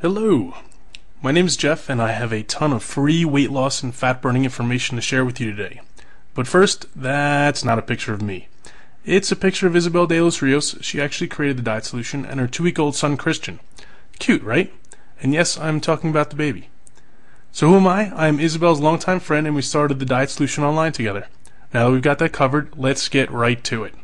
Hello, my name is Jeff and I have a ton of free weight loss and fat burning information to share with you today. But first, that's not a picture of me. It's a picture of Isabel de los Rios. She actually created the diet solution, and her 2-week-old son Christian. Cute, right? And yes, I'm talking about the baby. So who am I? I'm Isabel's longtime friend and we started the diet solution online together. Now that we've got that covered, let's get right to it.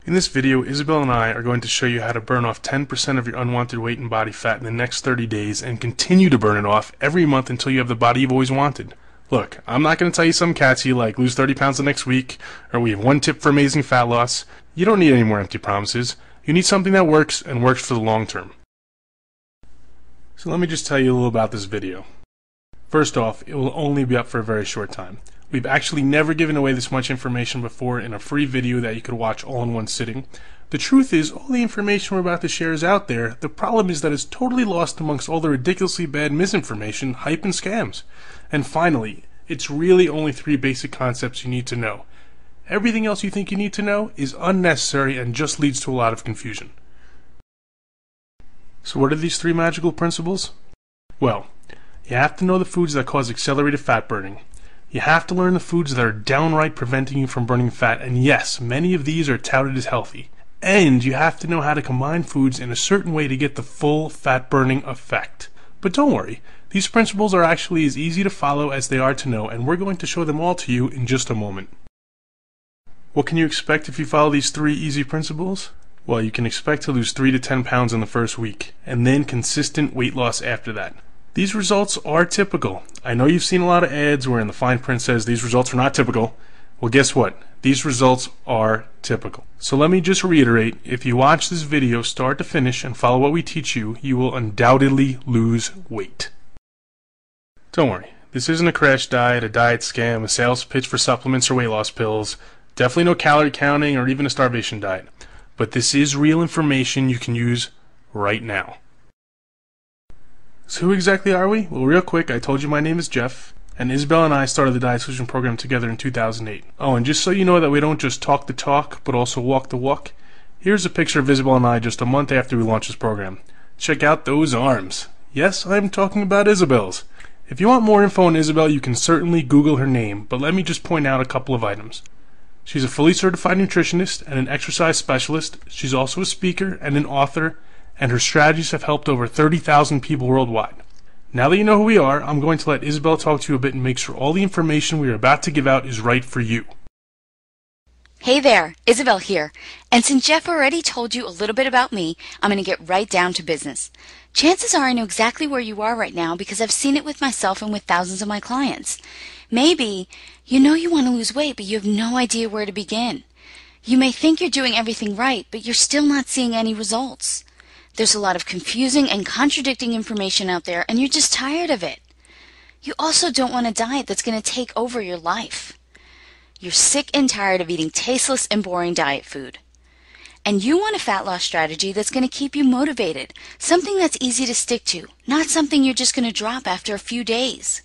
In this video, Isabel and I are going to show you how to burn off 10% of your unwanted weight and body fat in the next 30 days and continue to burn it off every month until you have the body you've always wanted. Look, I'm not going to tell you some catchy like lose 30 pounds the next week, or we have one tip for amazing fat loss. You don't need any more empty promises. You need something that works and works for the long term. So let me just tell you a little about this video. First off, it will only be up for a very short time. We've actually never given away this much information before in a free video that you could watch all in one sitting. The truth is, all the information we're about to share is out there. The problem is that it's totally lost amongst all the ridiculously bad misinformation, hype, and scams. And finally, it's really only 3 basic concepts you need to know. Everything else you think you need to know is unnecessary and just leads to a lot of confusion. So what are these 3 magical principles? Well, you have to know the foods that cause accelerated fat burning. You have to learn the foods that are downright preventing you from burning fat, and yes, many of these are touted as healthy. And you have to know how to combine foods in a certain way to get the full fat burning effect. But don't worry, these principles are actually as easy to follow as they are to know, and we're going to show them all to you in just a moment. What can you expect if you follow these 3 easy principles? Well, you can expect to lose 3 to 10 pounds in the first week, and then consistent weight loss after that. These results are typical. I know you've seen a lot of ads where in the fine print says these results are not typical. Well, guess what? These results are typical. So let me just reiterate, if you watch this video start to finish and follow what we teach you, you will undoubtedly lose weight. Don't worry, this isn't a crash diet, a diet scam, a sales pitch for supplements or weight loss pills, definitely no calorie counting or even a starvation diet. But this is real information you can use right now. So who exactly are we? Well, real quick, I told you my name is Jeff, and Isabel and I started the Diet Solution program together in 2008. Oh, and just so you know that we don't just talk the talk, but also walk the walk, here's a picture of Isabel and I just a month after we launched this program. Check out those arms. Yes, I'm talking about Isabel's. If you want more info on Isabel, you can certainly Google her name, but let me just point out a couple of items. She's a fully certified nutritionist and an exercise specialist. She's also a speaker and an author, and her strategies have helped over 30,000 people worldwide. Now that you know who we are, I'm going to let Isabel talk to you a bit and make sure all the information we are about to give out is right for you. Hey there, Isabel here. And since Jeff already told you a little bit about me, I'm going to get right down to business. Chances are I know exactly where you are right now because I've seen it with myself and with thousands of my clients. Maybe you know you want to lose weight, but you have no idea where to begin. You may think you're doing everything right, but you're still not seeing any results. There's a lot of confusing and contradicting information out there, and you're just tired of it. You also don't want a diet that's going to take over your life. You're sick and tired of eating tasteless and boring diet food. And you want a fat loss strategy that's going to keep you motivated, something that's easy to stick to, not something you're just going to drop after a few days.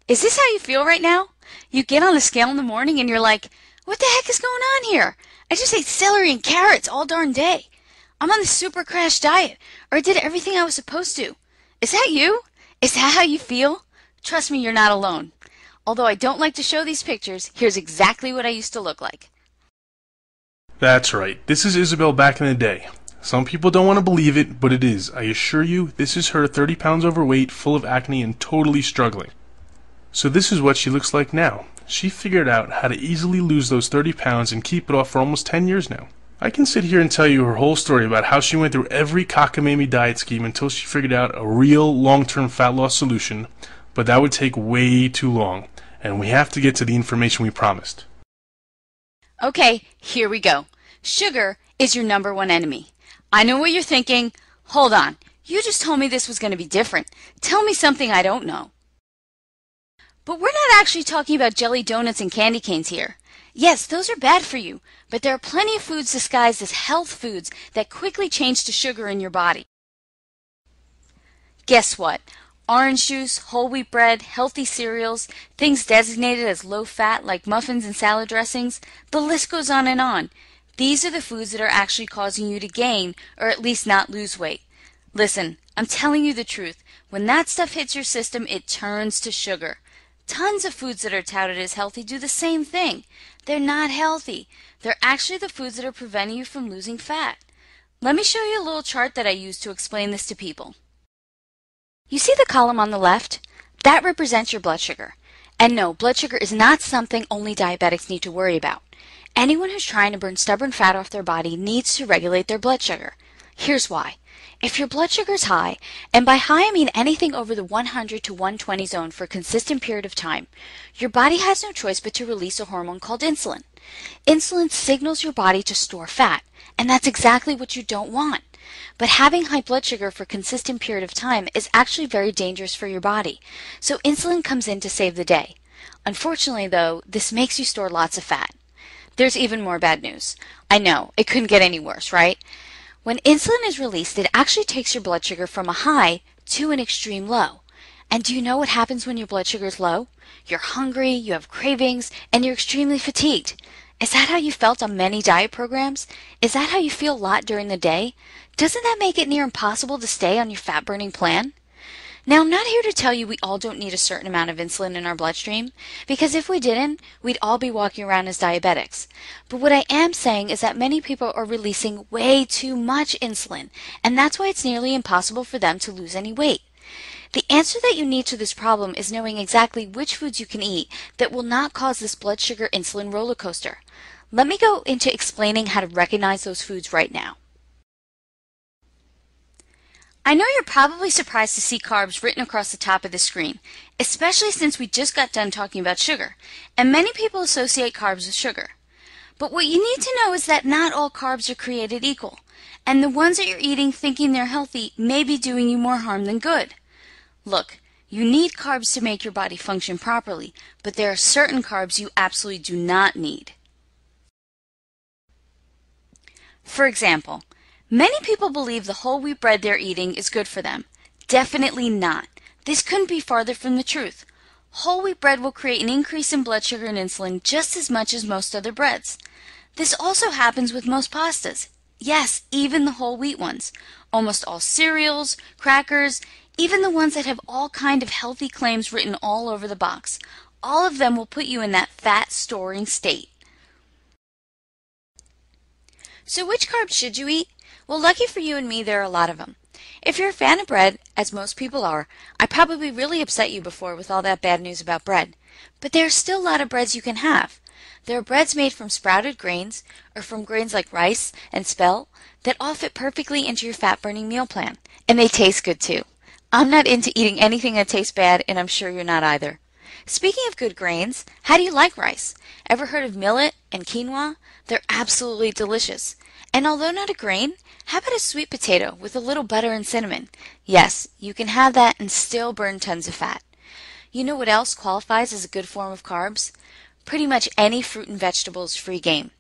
Is this how you feel right now? You get on the scale in the morning and you're like, what the heck is going on here? I just ate celery and carrots all darn day. I'm on the super crash diet, or I did everything I was supposed to. Is that you? Is that how you feel? Trust me, you're not alone. Although I don't like to show these pictures, here's exactly what I used to look like. That's right. This is Isabel back in the day. Some people don't want to believe it, but it is. I assure you, this is her 30 pounds overweight, full of acne, and totally struggling. So this is what she looks like now. She figured out how to easily lose those 30 pounds and keep it off for almost 10 years now. I can sit here and tell you her whole story about how she went through every cockamamie diet scheme until she figured out a real long-term fat loss solution, but that would take way too long, and we have to get to the information we promised. Okay, here we go. Sugar is your #1 enemy. I know what you're thinking. Hold on, you just told me this was going to be different. Tell me something I don't know. But we're not actually talking about jelly donuts and candy canes here. Yes, those are bad for you, but there are plenty of foods disguised as health foods that quickly change to sugar in your body. Guess what? Orange juice, whole wheat bread, healthy cereals, things designated as low fat like muffins and salad dressings, the list goes on and on. These are the foods that are actually causing you to gain, or at least not lose weight. Listen, I'm telling you the truth. When that stuff hits your system, it turns to sugar. Tons of foods that are touted as healthy do the same thing. They're not healthy. They're actually the foods that are preventing you from losing fat. Let me show you a little chart that I use to explain this to people. You see the column on the left? That represents your blood sugar. And no, blood sugar is not something only diabetics need to worry about. Anyone who's trying to burn stubborn fat off their body needs to regulate their blood sugar. Here's why. If your blood sugar is high, and by high I mean anything over the 100 to 120 zone for a consistent period of time, your body has no choice but to release a hormone called insulin. Insulin signals your body to store fat, and that's exactly what you don't want. But having high blood sugar for a consistent period of time is actually very dangerous for your body, so insulin comes in to save the day. Unfortunately, though, this makes you store lots of fat. There's even more bad news. I know, it couldn't get any worse, right? When insulin is released, it actually takes your blood sugar from a high to an extreme low. And do you know what happens when your blood sugar is low? You're hungry, you have cravings, and you're extremely fatigued. Is that how you felt on many diet programs? Is that how you feel a lot during the day? Doesn't that make it near impossible to stay on your fat-burning plan? Now, I'm not here to tell you we all don't need a certain amount of insulin in our bloodstream, because if we didn't, we'd all be walking around as diabetics. But what I am saying is that many people are releasing way too much insulin, and that's why it's nearly impossible for them to lose any weight. The answer that you need to this problem is knowing exactly which foods you can eat that will not cause this blood sugar insulin roller coaster. Let me go into explaining how to recognize those foods right now. I know you're probably surprised to see carbs written across the top of the screen, especially since we just got done talking about sugar, and many people associate carbs with sugar. But what you need to know is that not all carbs are created equal, and the ones that you're eating thinking they're healthy may be doing you more harm than good. Look, you need carbs to make your body function properly, but there are certain carbs you absolutely do not need. For example, many people believe the whole wheat bread they're eating is good for them. Definitely not. This couldn't be farther from the truth. Whole wheat bread will create an increase in blood sugar and insulin just as much as most other breads. This also happens with most pastas. Yes, even the whole wheat ones. Almost all cereals, crackers, even the ones that have all kind of healthy claims written all over the box. All of them will put you in that fat storing state. So which carbs should you eat? Well, lucky for you and me, there are a lot of them. If you're a fan of bread, as most people are, I probably really upset you before with all that bad news about bread. But there are still a lot of breads you can have. There are breads made from sprouted grains, or from grains like rice and spelt, that all fit perfectly into your fat-burning meal plan. And they taste good too. I'm not into eating anything that tastes bad, and I'm sure you're not either. Speaking of good grains, how do you like rice? Ever heard of millet and quinoa? They're absolutely delicious. And although not a grain, how about a sweet potato with a little butter and cinnamon? Yes, you can have that and still burn tons of fat. You know what else qualifies as a good form of carbs? Pretty much any fruit and vegetable is free game.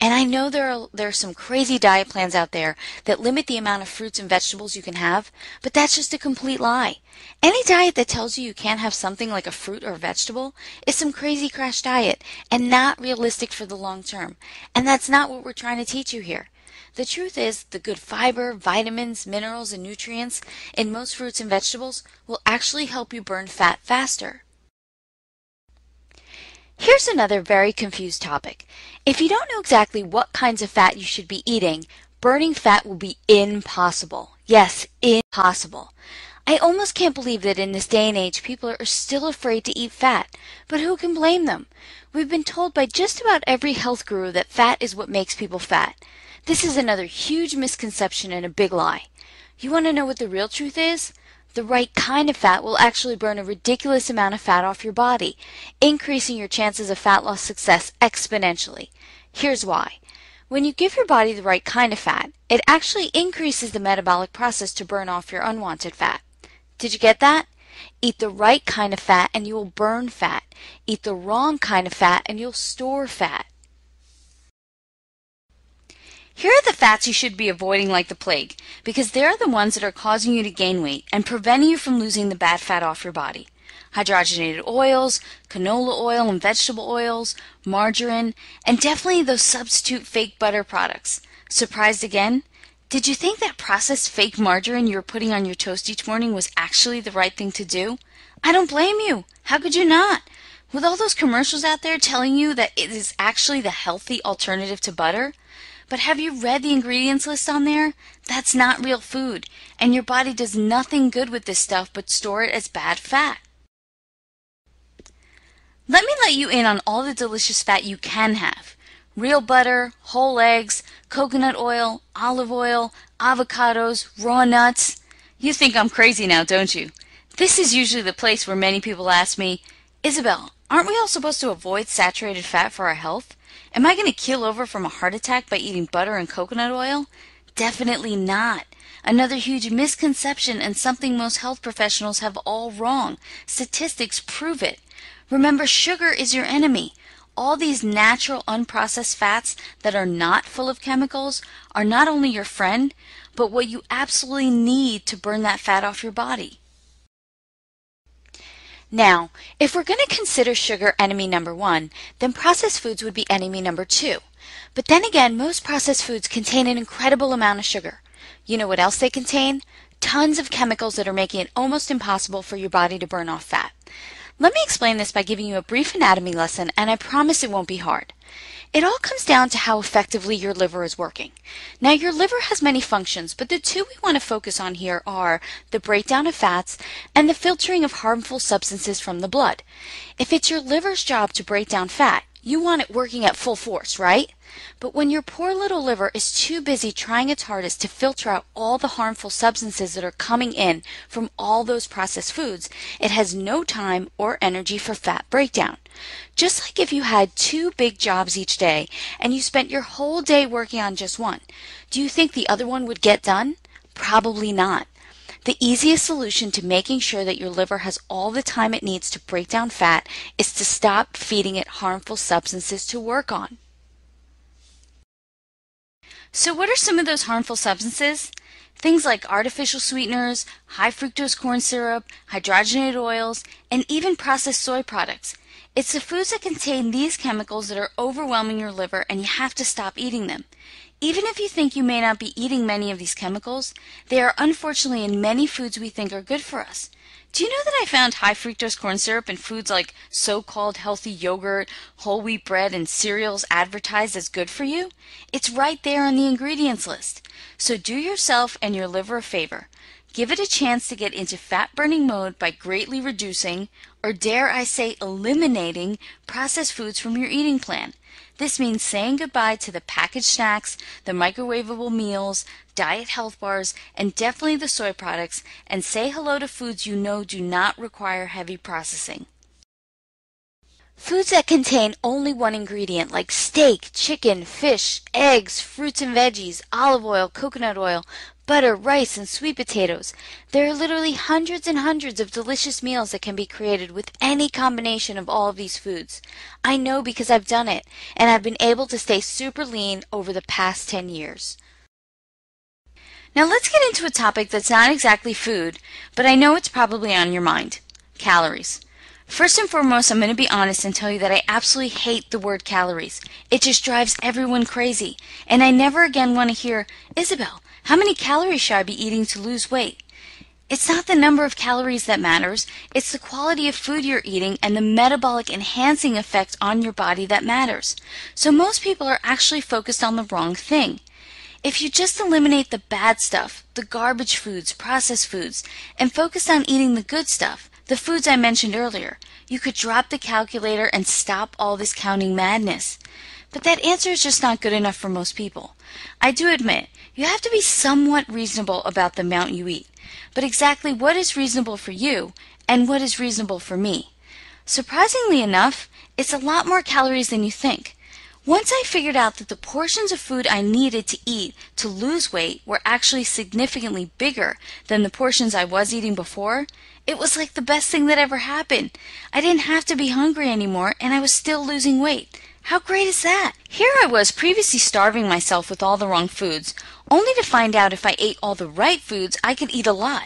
And I know there are some crazy diet plans out there that limit the amount of fruits and vegetables you can have, but that's just a complete lie. Any diet that tells you you can't have something like a fruit or a vegetable is some crazy crash diet and not realistic for the long term. And that's not what we're trying to teach you here. The truth is, the good fiber, vitamins, minerals, and nutrients in most fruits and vegetables will actually help you burn fat faster. Here's another very confused topic. If you don't know exactly what kinds of fat you should be eating, burning fat will be impossible. Yes, impossible. I almost can't believe that in this day and age people are still afraid to eat fat. But who can blame them? We've been told by just about every health guru that fat is what makes people fat. This is another huge misconception and a big lie. You want to know what the real truth is? The right kind of fat will actually burn a ridiculous amount of fat off your body, increasing your chances of fat loss success exponentially. Here's why. When you give your body the right kind of fat, it actually increases the metabolic process to burn off your unwanted fat. Did you get that? Eat the right kind of fat and you will burn fat. Eat the wrong kind of fat and you'll store fat. Here are the fats you should be avoiding like the plague, because they're the ones that are causing you to gain weight and preventing you from losing the bad fat off your body. Hydrogenated oils, canola oil and vegetable oils, margarine, and definitely those substitute fake butter products. Surprised again? Did you think that processed fake margarine you were putting on your toast each morning was actually the right thing to do? I don't blame you. How could you not? With all those commercials out there telling you that it is actually the healthy alternative to butter? But have you read the ingredients list on there? That's not real food, and your body does nothing good with this stuff but store it as bad fat. Let me let you in on all the delicious fat you can have. Real butter, whole eggs, coconut oil, olive oil, avocados, raw nuts. You think I'm crazy now, don't you? This is usually the place where many people ask me, Isabel, aren't we all supposed to avoid saturated fat for our health? Am I going to keel over from a heart attack by eating butter and coconut oil? Definitely not. Another huge misconception and something most health professionals have all wrong. Statistics prove it. Remember, sugar is your enemy. All these natural unprocessed fats that are not full of chemicals are not only your friend, but what you absolutely need to burn that fat off your body. Now, if we're going to consider sugar enemy number 1, then processed foods would be enemy number 2. But then again, most processed foods contain an incredible amount of sugar. You know what else they contain? Tons of chemicals that are making it almost impossible for your body to burn off fat. Let me explain this by giving you a brief anatomy lesson, and I promise it won't be hard. It all comes down to how effectively your liver is working. Now, your liver has many functions, but the two we want to focus on here are the breakdown of fats and the filtering of harmful substances from the blood. If it's your liver's job to break down fat, you want it working at full force, right? But when your poor little liver is too busy trying its hardest to filter out all the harmful substances that are coming in from all those processed foods, it has no time or energy for fat breakdown. Just like if you had 2 big jobs each day and you spent your whole day working on just one, do you think the other one would get done? Probably not. The easiest solution to making sure that your liver has all the time it needs to break down fat is to stop feeding it harmful substances to work on. So what are some of those harmful substances? Things like artificial sweeteners, high fructose corn syrup, hydrogenated oils, and even processed soy products. It's the foods that contain these chemicals that are overwhelming your liver, and you have to stop eating them. Even if you think you may not be eating many of these chemicals, they are unfortunately in many foods we think are good for us. Do you know that I found high fructose corn syrup in foods like so-called healthy yogurt, whole wheat bread, and cereals advertised as good for you? It's right there on the ingredients list. So do yourself and your liver a favor. Give it a chance to get into fat-burning mode by greatly reducing, or dare I say eliminating, processed foods from your eating plan. This means saying goodbye to the packaged snacks, the microwavable meals, diet health bars, and definitely the soy products, and say hello to foods you know do not require heavy processing. Foods that contain only one ingredient like steak, chicken, fish, eggs, fruits and veggies, olive oil, coconut oil, butter, rice, and sweet potatoes. There are literally hundreds and hundreds of delicious meals that can be created with any combination of all of these foods. I know because I've done it, and I've been able to stay super lean over the past 10 years. Now let's get into a topic that's not exactly food, but I know it's probably on your mind. Calories. First and foremost, I'm going to be honest and tell you that I absolutely hate the word calories. It just drives everyone crazy, and I never again want to hear, Isabel, how many calories should I be eating to lose weight? It's not the number of calories that matters, it's the quality of food you're eating and the metabolic enhancing effect on your body that matters. So most people are actually focused on the wrong thing. If you just eliminate the bad stuff, the garbage foods, processed foods, and focus on eating the good stuff, the foods I mentioned earlier, you could drop the calculator and stop all this counting madness. But that answer is just not good enough for most people. I do admit, you have to be somewhat reasonable about the amount you eat. But exactly what is reasonable for you and what is reasonable for me? Surprisingly enough, it's a lot more calories than you think. Once I figured out that the portions of food I needed to eat to lose weight were actually significantly bigger than the portions I was eating before, it was like the best thing that ever happened. I didn't have to be hungry anymore, and I was still losing weight. How great is that? Here I was previously starving myself with all the wrong foods, only to find out if I ate all the right foods, I could eat a lot.